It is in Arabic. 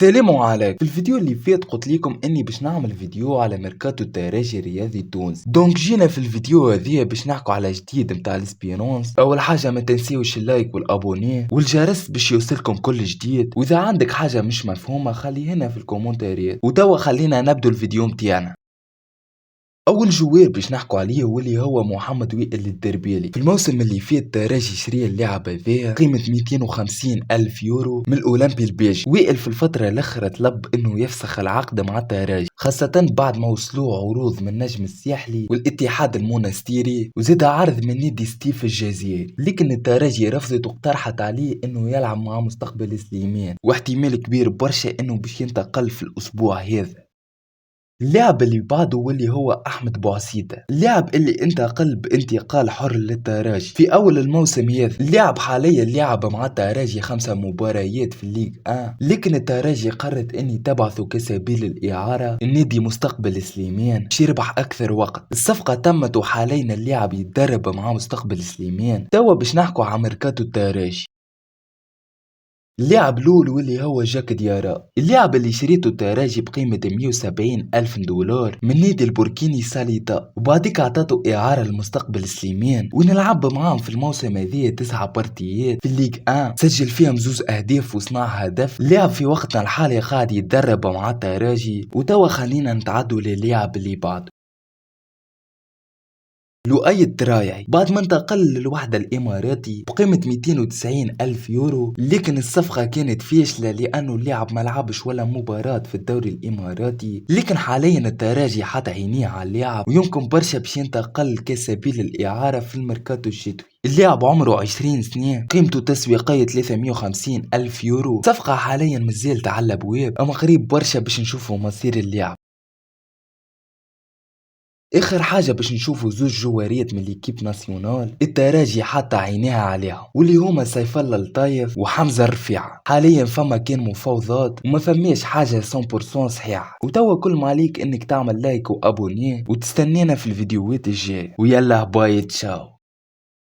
سلام عليكم. في الفيديو اللي فات قلت لكم اني باش نعمل فيديو على ميركاتو التراجي الرياضي التونسي. دونك جينا في الفيديو هذه باش نحكوا على جديد متاع الاسبيرونس. اول حاجه ما تنسيوش اللايك والابوني والجرس باش يوصلكم كل جديد، واذا عندك حاجه مش مفهومه خلي هنا في الكومنتاريات. وتوا خلينا نبدو الفيديو متاعنا. اول جوار باش نحكوا عليه واللي هو محمد وائل الدربيلي. في الموسم اللي فات الترجي شري اللاعب هذا قيمه 250 الف يورو من الاولمبي البيجي. وائل في الفتره الاخيره طلب انه يفسخ العقد مع الترجي، خاصه بعد ما وصلوا عروض من النجم الساحلي والاتحاد المونستيري وزاد عرض من نادي ستيف الجزائري، لكن الترجي رفضت واقترحت عليه انه يلعب مع مستقبل سليمان، واحتمال كبير برشا انه باش ينتقل في الاسبوع هذا. اللاعب اللي بعده واللي هو احمد بوعسيدة، اللاعب اللي انتقل بانتقال حر للترجي في اول الموسم هذا. اللاعب حاليا لعب مع الترجي 5 مباريات في الليغ 1، لكن الترجي قررت اني تبعثه كسبيل الاعاره النادي مستقبل سليمان باش يربح اكثر وقت. الصفقه تمت وحاليا اللاعب يتدرب مع مستقبل سليمان. توا باش نحكوا على ميركاتو الترجي. اللاعب لول واللي هو جاك ديارا، اللاعب اللي شريته الترجي بقيمة 170 ألف دولار من نادي البوركيني ساليتا، وبعديك عطاته إعارة لمستقبل سليمان ونلعب معاهم في الموسم هذه 9 بارتيات في الليغ 1، سجل فيهم 2 أهداف وصنع هدف. اللاعب في وقتنا الحالي قاعد يتدرب مع الترجي. وتوا خلينا نتعدوا للاعب اللي بعده، لؤي الدرايعي. بعد ما انتقل للوحدة الإماراتي بقيمة 290 ألف يورو، لكن الصفقة كانت فاشلة لأنه اللاعب ملعبش ولا مباراة في الدوري الإماراتي. لكن حاليا الترجي حط عينيه على اللاعب ويمكن برشا باش ينتقل كسبيل الإعارة في الميركاتو الشتوي. اللاعب عمره 20 سنة، قيمته تسويقية 350 ألف يورو. صفقة حاليا مازالت على الأبواب، أما قريب برشا باش نشوفوا مصير اللاعب. اخر حاجه باش نشوفوا 2 جواريات من ليكيب ناسيونال الترجي حتى عينيها عليهم، واللي هما سيف الله الطايف وحمزه الرفيعه. حاليا فما كان مفاوضات وما فماش حاجه 100% صحيحه. وتوا كل ما عليك انك تعمل لايك وابوني وتستنينا في الفيديوهات الجايه. ويلا باي تشاو.